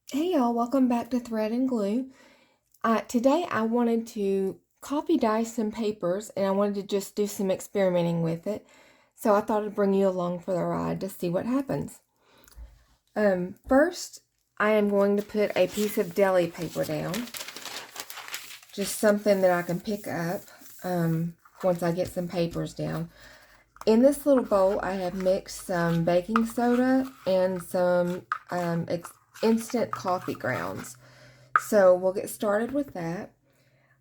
Hey y'all, welcome back to Thread and Glue. Today I wanted to copy dice some papers and I wanted to just do some experimenting with it. So I thought I'd bring you along for the ride to see what happens. First, I am going to put a piece of deli paper down. Just something that I can pick up once I get some papers down. In this little bowl, I have mixed some baking soda and some instant coffee grounds. So we'll get started with that.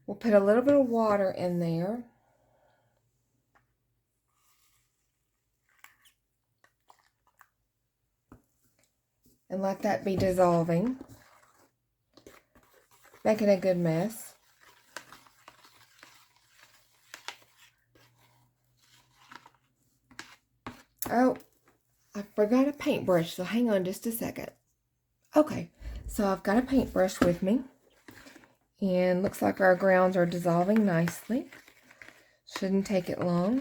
We'll put a little bit of water in there. And let that be dissolving. Making a good mess. Oh, I forgot a paintbrush, so hang on just a second. Okay, so I've got a paintbrush with me. And looks like our grounds are dissolving nicely. Shouldn't take it long.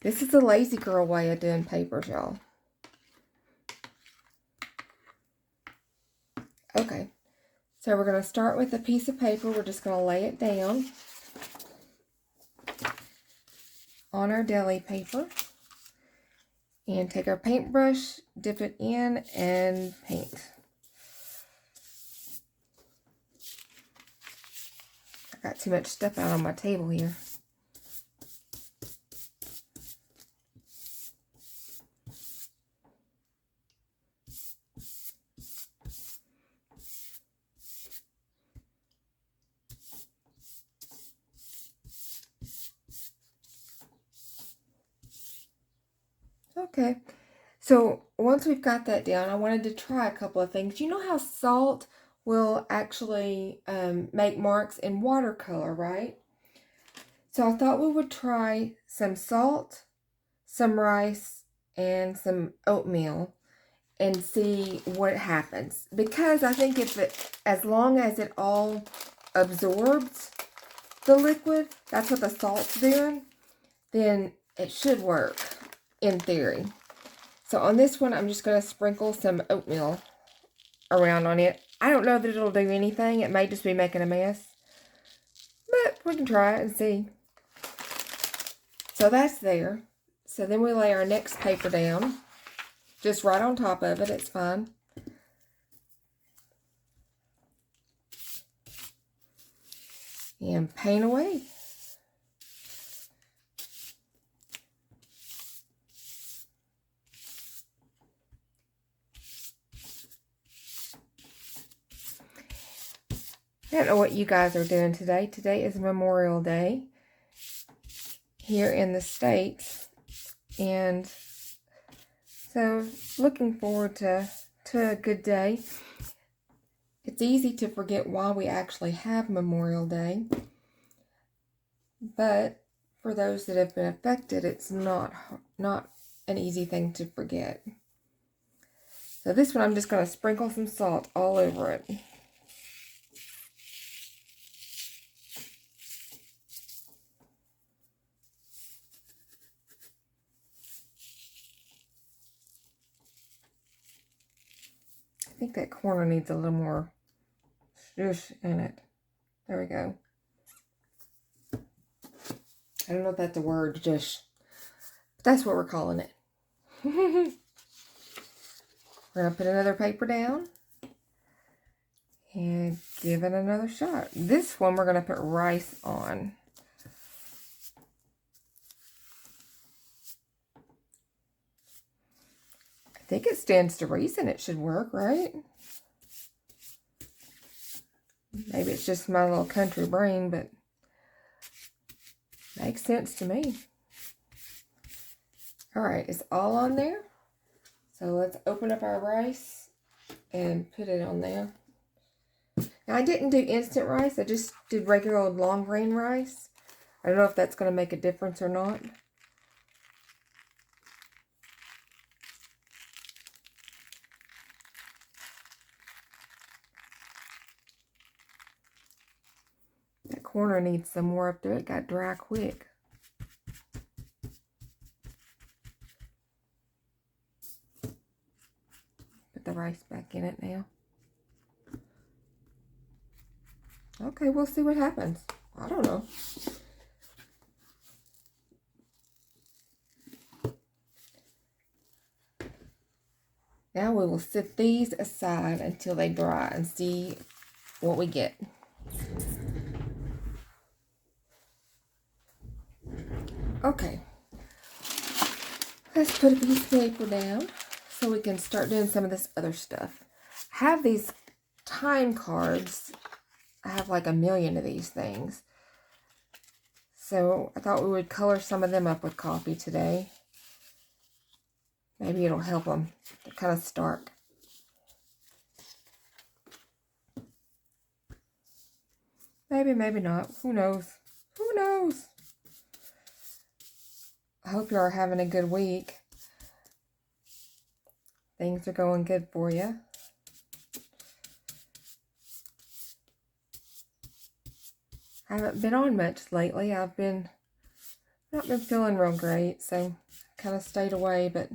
This is the lazy girl way of doing papers, y'all. Okay, so we're going to start with a piece of paper. We're just going to lay it down on our deli paper. And take our paintbrush, dip it in, and paint. I got too much stuff out on my table here. Okay, so once we've got that down, I wanted to try a couple of things. You know how salt will actually make marks in watercolor, right? So I thought we would try some salt, some rice, and some oatmeal and see what happens. Because I think as long as it all absorbs the liquid, that's what the salt's doing, then it should work in theory. So on this one, I'm just going to sprinkle some oatmeal around on it. I don't know that it'll do anything. It may just be making a mess. But we can try it and see. So that's there. So then we lay our next paper down. Just right on top of it. It's fine. And paint away. I don't know what you guys are doing today. Today is Memorial Day here in the States. And so looking forward to a good day. It's easy to forget why we actually have Memorial Day. But for those that have been affected, it's not an easy thing to forget. So this one, I'm just going to sprinkle some salt all over it. I think that corner needs a little more zhuzh in it. There we go. I don't know if that's a word, zhuzh. But that's what we're calling it. We're going to put another paper down. And give it another shot. This one we're going to put rice on. I think it stands to reason it should work, right? Maybe it's just my little country brain, but makes sense to me. All right, it's all on there. So let's open up our rice and put it on there. Now, I didn't do instant rice. I just did regular old long grain rice. I don't know if that's going to make a difference or not. That corner needs some more up there. It got dry quick. the rice back in it now. Okay, we'll see what happens. I don't know. Now we will set these aside until they dry and see what we get. Okay. Let's put a piece of paper down so we can start doing some of this other stuff. I have these time cards. I have like 1,000,000 of these things. So I thought we would color some of them up with coffee today. Maybe it'll help them. They're kind of stark. Maybe, maybe not. Who knows? Who knows? I hope you are having a good week. Things are going good for you. I haven't been on much lately. I've not been feeling real great, so kind of stayed away, but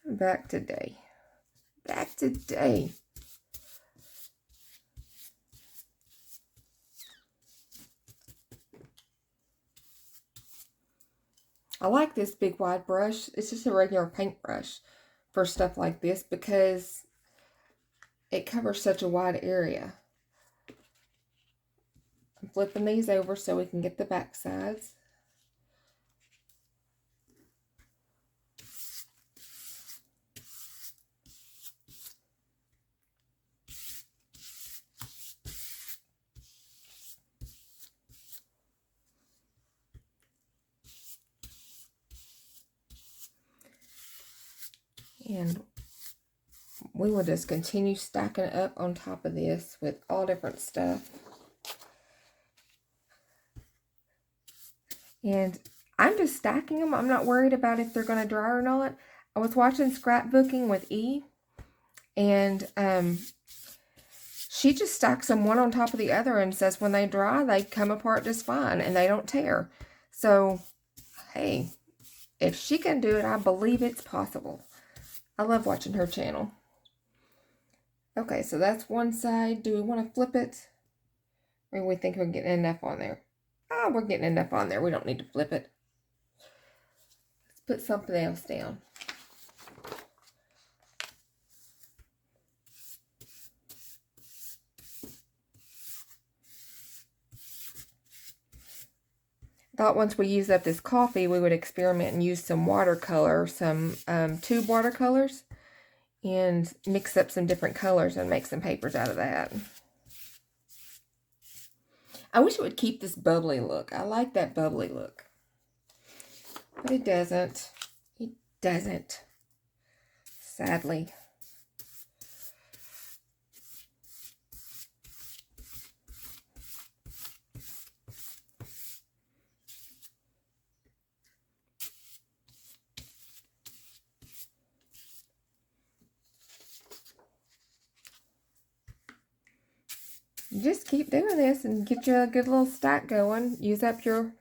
I'm back today. Back today. I like this big wide brush. It's just a regular paintbrush for stuff like this because it covers such a wide area. I'm flipping these over so we can get the back sides. And we will just continue stacking up on top of this with all different stuff. And I'm just stacking them. I'm not worried about if they're going to dry or not. I was watching Scrapbooking with E, and she just stacks them one on top of the other and says when they dry, they come apart just fine and they don't tear. So, hey, if she can do it, I believe it's possible. I love watching her channel. Okay, so that's one side. Do we want to flip it? Or do we think we're getting enough on there? Oh, we're getting enough on there. We don't need to flip it. Let's put something else down. I thought once we use up this coffee, we would experiment and use some watercolor, some tube watercolors, and mix up some different colors and make some papers out of that. I wish it would keep this bubbly look. I like that bubbly look. But it doesn't. It doesn't. Sadly. Just keep doing this and get you a good little stack going. Use up your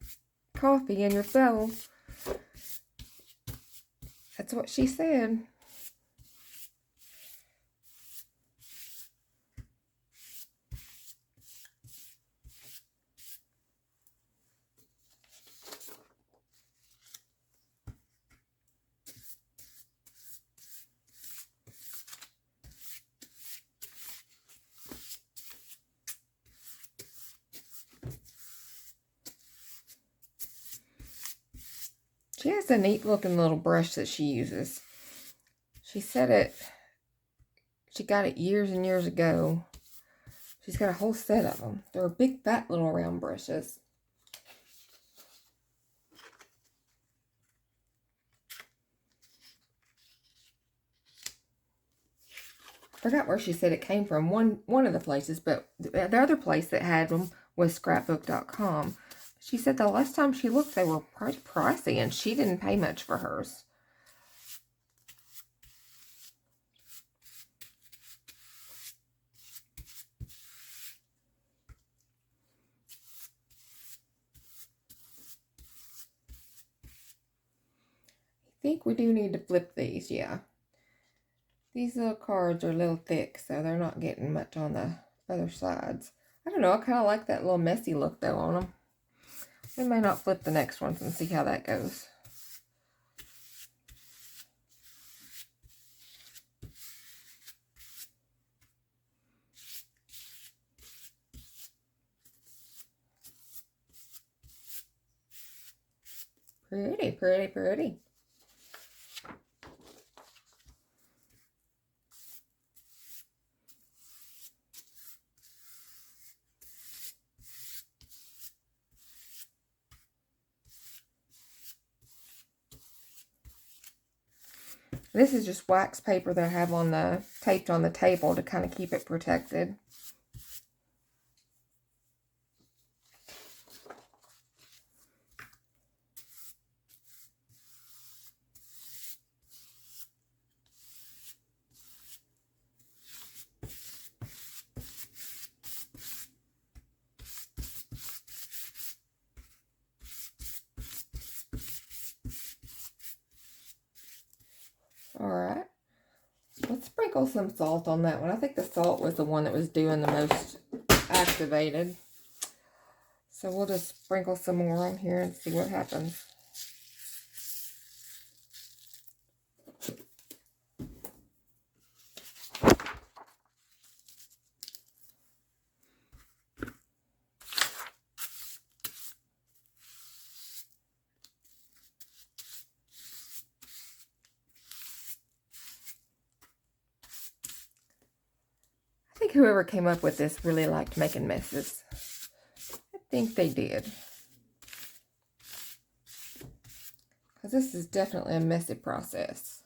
coffee and your fill. That's what she said. She has a neat looking little brush that she uses. She said she got it years and years ago. She's got a whole set of them. They're big, fat little round brushes. I forgot where she said it came from. One of the places, but the other place that had them was scrapbook.com. She said the last time she looked, they were pretty pricey, and she didn't pay much for hers. I think we do need to flip these, yeah. These little cards are a little thick, so they're not getting much on the other sides. I don't know, I kind of like that little messy look though on them. We may not flip the next ones and see how that goes. Pretty, pretty, pretty. This is just wax paper that I have on the taped on the table to kind of keep it protected. Alright, let's sprinkle some salt on that one. I think the salt was the one that was doing the most activated. So we'll just sprinkle some more on here and see what happens. I think whoever came up with this really liked making messes. I think they did. Because this is definitely a messy process.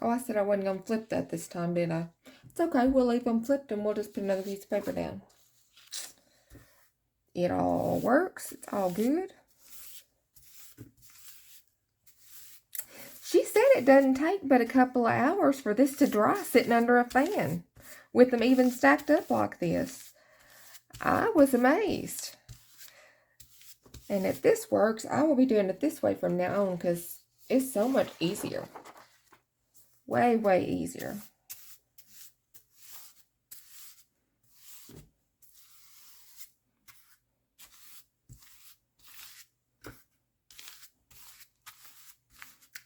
Oh, I said I wasn't going to flip that this time, did I? It's okay. We'll leave them flipped and we'll just put another piece of paper down. It all works. It's all good. She said it doesn't take but a couple of hours for this to dry sitting under a fan with them even stacked up like this. I was amazed. And if this works, I will be doing it this way from now on because it's so much easier. Way, way easier.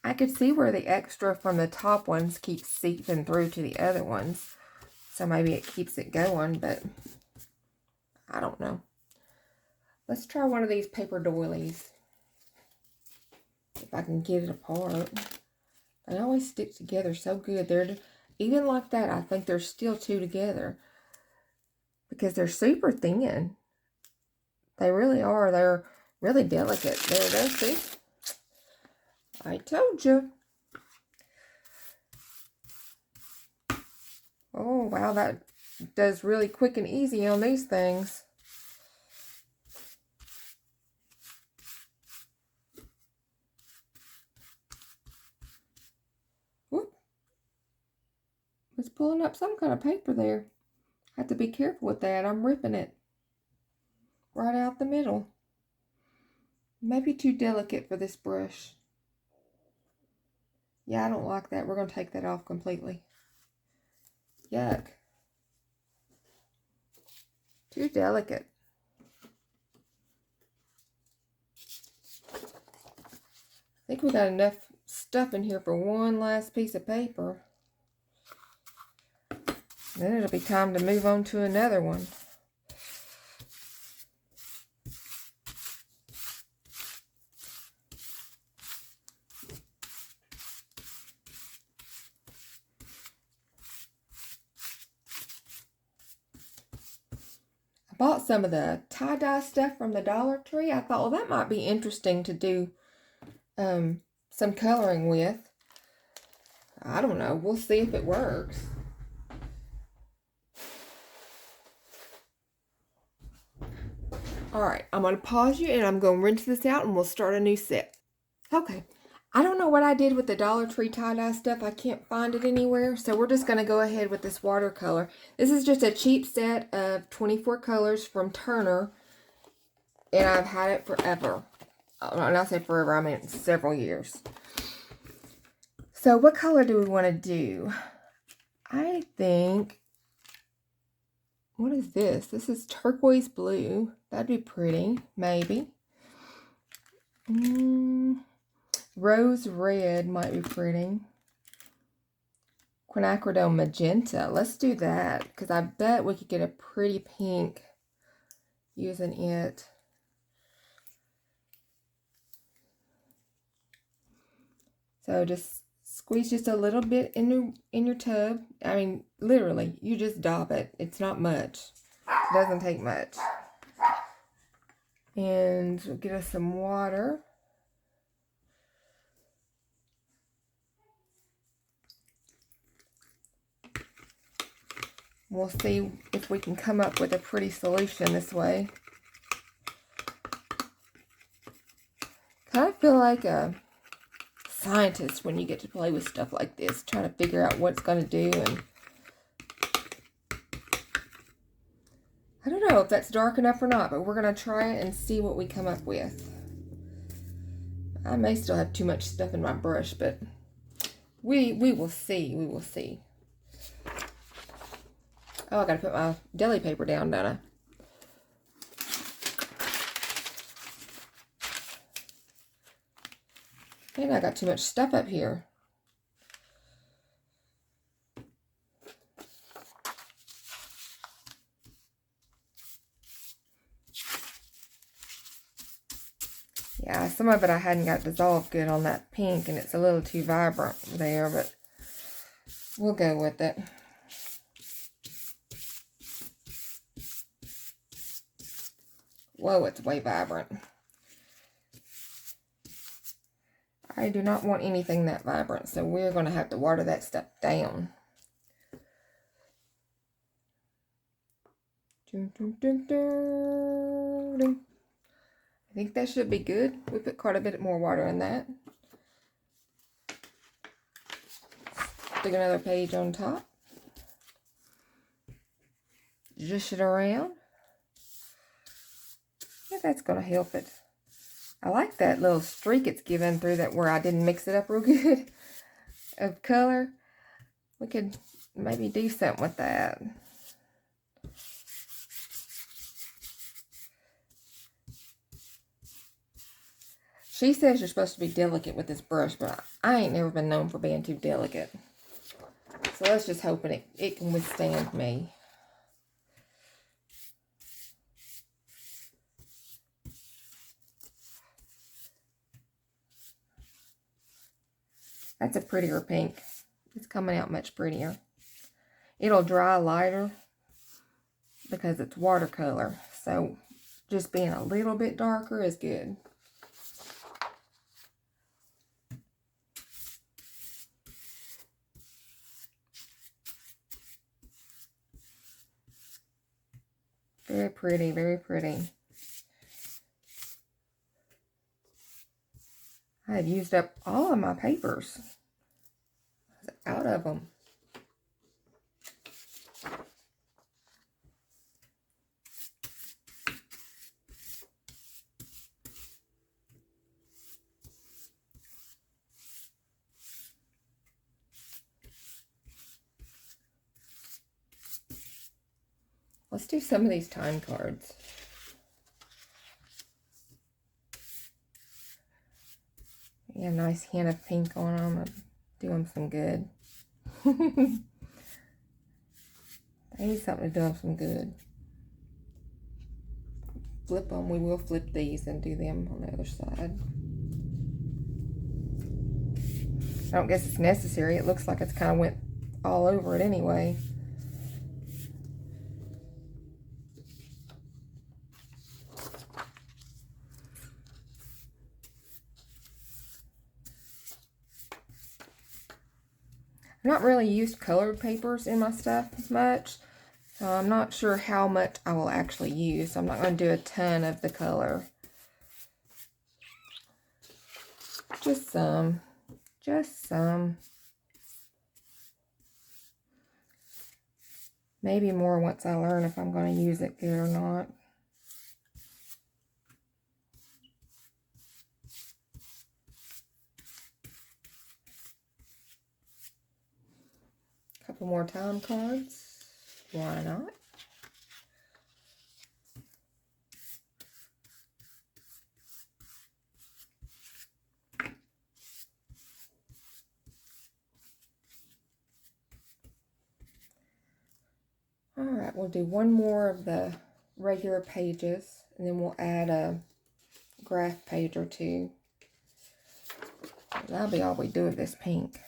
I could see where the extra from the top ones keeps seeping through to the other ones. So maybe it keeps it going, but I don't know. Let's try one of these paper doilies. If I can get it apart. They always stick together so good. They're even like that, I think they're still two together. Because they're super thin. They really are. They're really delicate. There, see? I told you. Oh, wow, that does really quick and easy on these things. Whoop. It's pulling up some kind of paper there. I have to be careful with that. I'm ripping it right out the middle. Maybe too delicate for this brush. Yeah, I don't like that. We're going to take that off completely. Yuck. Too delicate. I think we got enough stuff in here for one last piece of paper. Then it'll be time to move on to another one. I bought some of the tie-dye stuff from the Dollar Tree. I thought, well, that might be interesting to do some coloring with. I don't know. We'll see if it works. Alright, I'm going to pause you and I'm going to rinse this out and we'll start a new set. Okay, I don't know what I did with the Dollar Tree tie-dye stuff. I can't find it anywhere. So we're just going to go ahead with this watercolor. This is just a cheap set of 24 colors from Turner. And I've had it forever. When I say forever, I mean several years. So what color do we want to do? I think... What is this? This is turquoise blue. That'd be pretty, maybe. Rose red might be pretty. Quinacridone magenta. Let's do that, because I bet we could get a pretty pink using it. So just squeeze just a little bit in your tub. I mean, literally, you just dab it. It's not much. It doesn't take much. And we'll get us some water. We'll see if we can come up with a pretty solution this way. Kind of feel like a scientist when you get to play with stuff like this, trying to figure out what it's going to do. And I don't know if that's dark enough or not, but we're going to try it and see what we come up with. I may still have too much stuff in my brush, but we will see. We will see. Oh, I got to put my deli paper down, don't I? And I got too much stuff up here. Yeah, some of it I hadn't got dissolved good on that pink, and it's a little too vibrant there, but we'll go with it. Whoa, it's way vibrant. I do not want anything that vibrant, so we're going to have to water that stuff down. I think that should be good. We put quite a bit more water in that. Stick another page on top. Zhuzh it around. Yeah, that's going to help it. I like that little streak it's given through that where I didn't mix it up real good of color. We could maybe do something with that. She says you're supposed to be delicate with this brush, but I ain't never been known for being too delicate. So let's just hope it can withstand me. That's a prettier pink. It's coming out much prettier. It'll dry lighter because it's watercolor. So just being a little bit darker is good. Very pretty, very pretty. I had used up all of my papers. I was out of them. Let's do some of these time cards. Yeah, nice hint of pink on them. I'll do them some good. They need something to do them some good. Flip them. We will flip these and do them on the other side. I don't guess it's necessary. It looks like it's kind of went all over it anyway. I've not really used colored papers in my stuff as much, So I'm not sure how much I will actually use. So I'm not going to do a ton of the color. Just some. Just some. Maybe more once I learn if I'm going to use it good or not. Couple more time cards. Why not? Alright, we'll do one more of the regular pages, and then we'll add a graph page or two. That'll be all we do with this pink.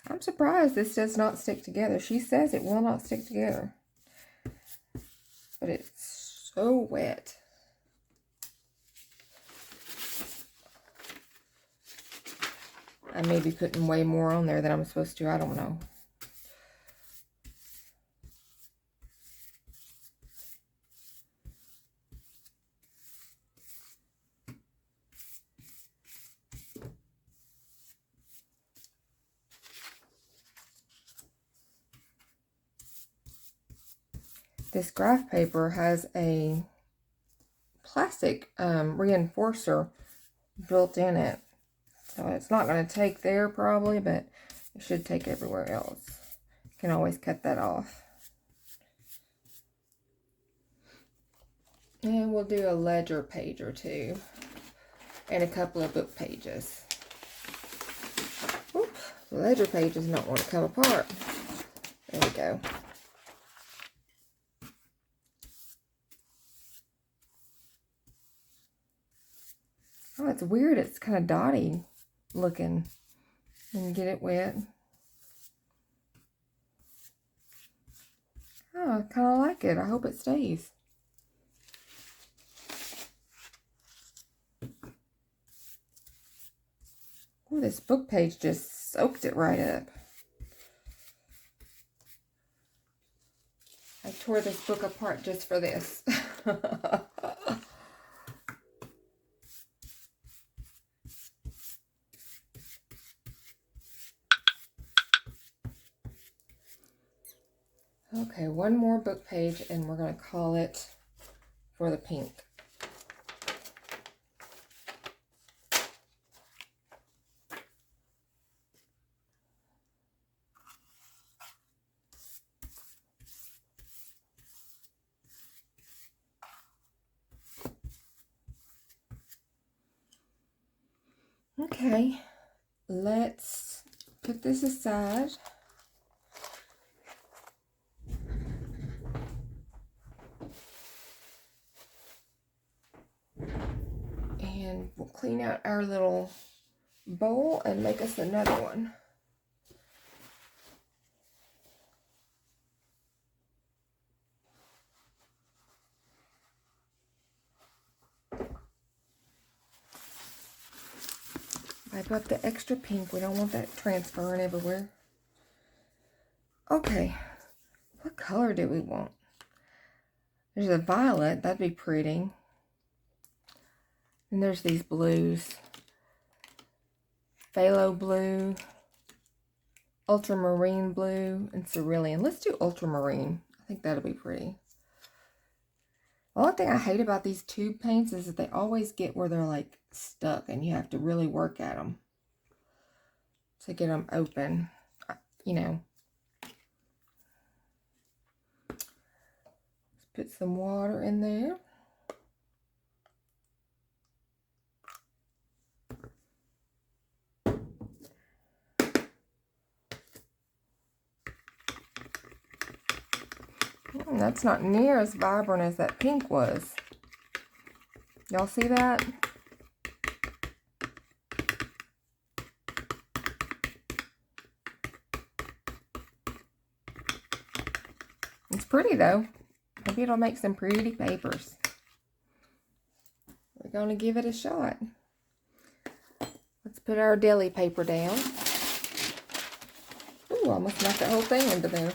I'm surprised this does not stick together. She says it will not stick together. But it's so wet. I may be putting way more on there than I'm supposed to. I don't know. This graph paper has a plastic reinforcer built in it. So it's not going to take there probably, but it should take everywhere else. You can always cut that off. And we'll do a ledger page or two. And a couple of book pages. Oops, the ledger page does not want to come apart. There we go. Oh, it's weird. It's kind of dotty looking. And get it wet. Oh, I kind of like it. I hope it stays. Oh, this book page just soaked it right up. I tore this book apart just for this. Okay, one more book page and we're going to call it for the pink. Okay, let's put this aside. And we'll clean out our little bowl and make us another one. Wipe up the extra pink. We don't want that transferring everywhere. Okay, what color do we want? There's a violet. That'd be pretty. And there's these blues. Phthalo blue, ultramarine blue, and cerulean. Let's do ultramarine. I think that'll be pretty. The only thing I hate about these tube paints is that they always get where they're like stuck and you have to really work at them to get them open, you know. Let's put some water in there. That's not near as vibrant as that pink was. Y'all see that? It's pretty though. Maybe it'll make some pretty papers. We're going to give it a shot. put our deli paper down. Ooh, I almost knocked that whole thing into there.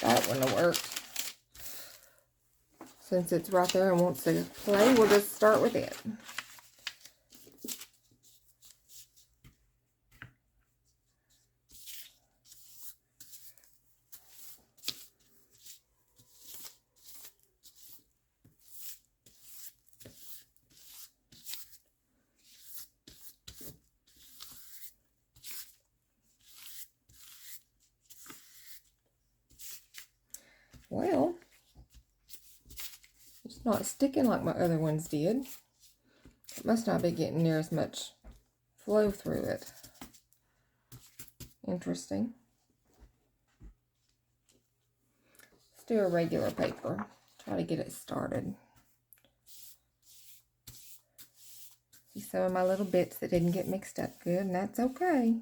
That wouldn't have worked. Since it's right there and wants to play, we'll just start with it. Well, it's not sticking like my other ones did. It must not be getting near as much flow through it. Interesting. Let's do a regular paper. Try to get it started. See some of my little bits that didn't get mixed up good, and that's okay.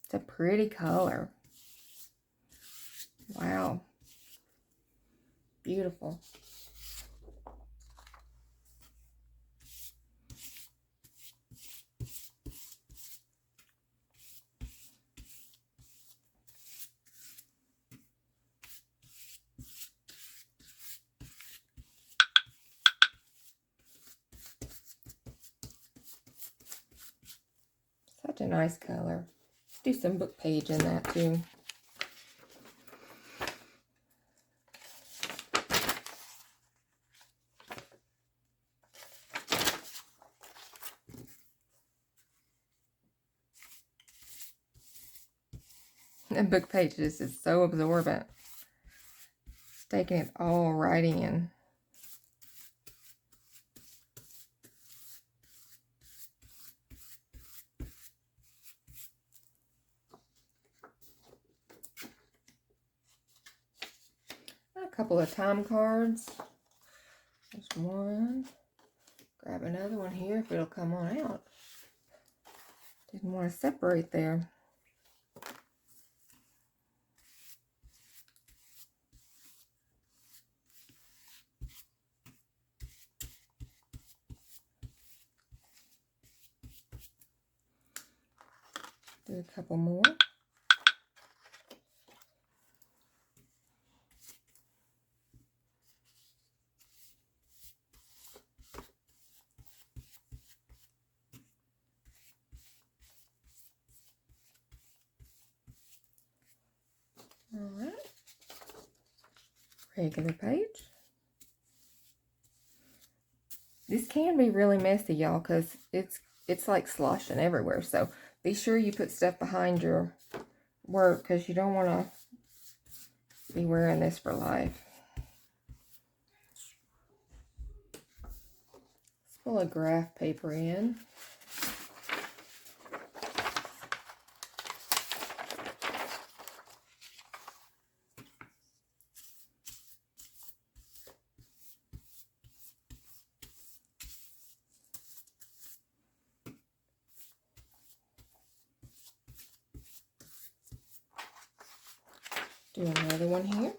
It's a pretty color. Wow. Beautiful. Such a nice color. Let's do some book page in that too. And book pages is so absorbent. It's taking it all right in. A couple of time cards. There's one. Grab another one here if it'll come on out. Didn't want to separate there. Do a couple more. All right. Regular page. This can be really messy, y'all, because it's like sloshing everywhere. So be sure you put stuff behind your work, because you don't want to be wearing this for life. Let's pull a graph paper in. Do another one here.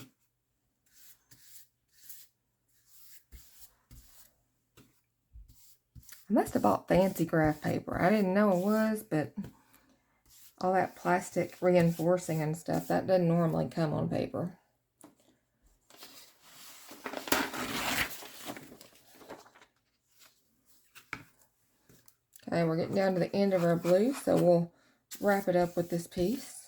I must have bought fancy graph paper. I didn't know it was, but all that plastic reinforcing and stuff, that doesn't normally come on paper. Okay, we're getting down to the end of our blue, so we'll wrap it up with this piece.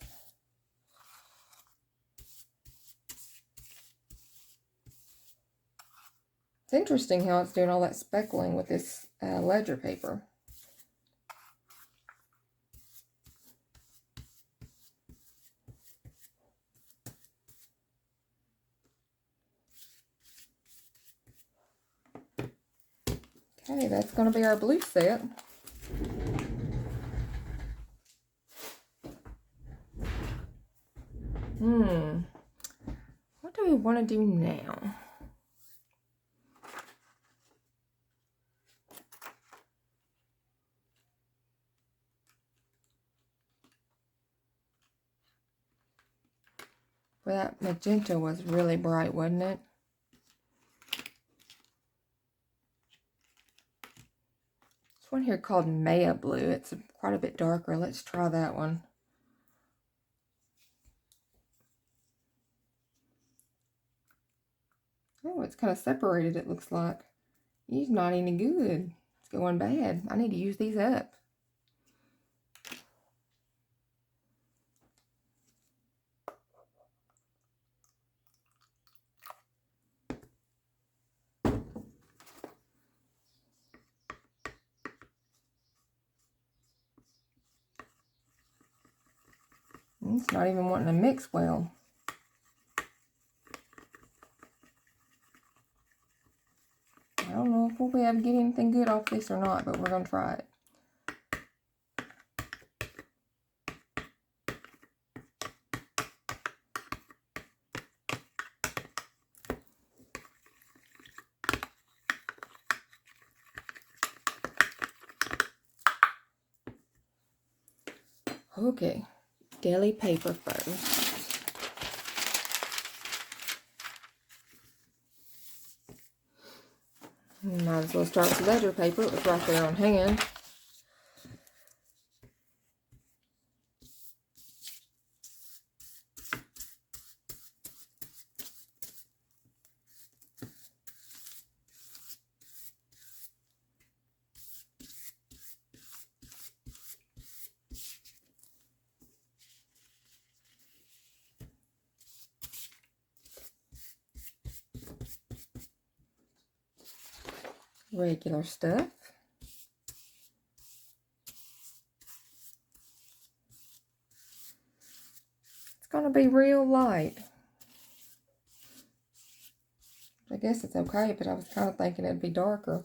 It's interesting how it's doing all that speckling with this ledger paper. Okay, that's going to be our blue set. What do we want to do now? Well, that magenta was really bright, wasn't it? This one here called Maya Blue. It's quite a bit darker. Let's try that one. Oh, it's kind of separated, it looks like. These not any good. It's going bad. I need to use these up. It's not even wanting to mix well. I don't know if we'll be able to get anything good off this or not, but we're going to try it. Okay, deli paper first. Might as well start with the ledger paper. It was right there on hand. Regular stuff. It's going to be real light. I guess it's okay, but I was kind of thinking it'd be darker.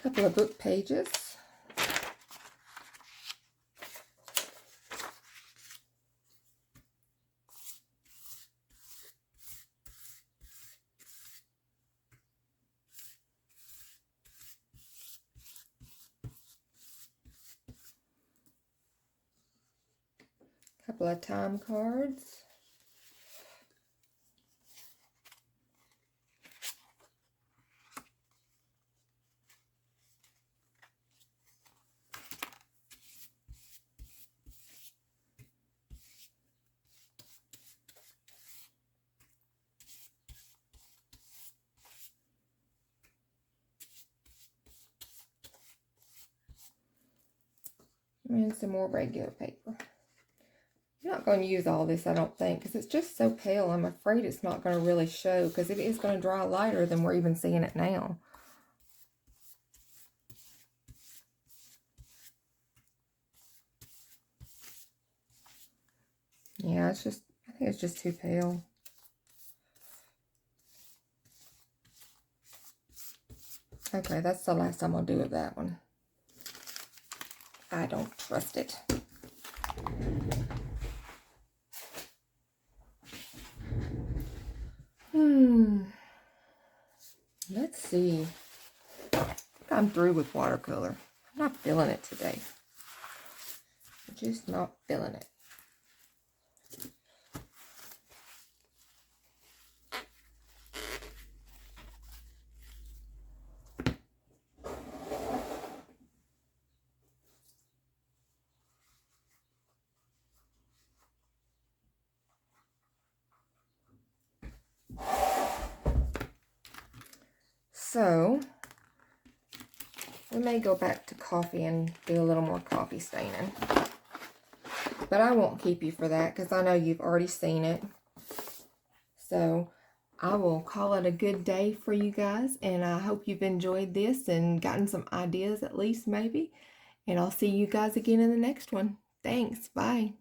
Couple of book pages. Couple of time cards. And some more regular paper. I'm not going to use all this, I don't think, because it's just so pale. I'm afraid it's not going to really show, because it is going to dry lighter than we're even seeing it now. Yeah, I think it's just too pale. Okay, that's the last I'm going to do with that one. I don't trust it. Let's see. I think I'm through with watercolor. I'm not feeling it today. I'm just not feeling it. So, we may go back to coffee and do a little more coffee staining. But I won't keep you for that because I know you've already seen it. So, I will call it a good day for you guys. And I hope you've enjoyed this and gotten some ideas at least maybe. And I'll see you guys again in the next one. Thanks. Bye.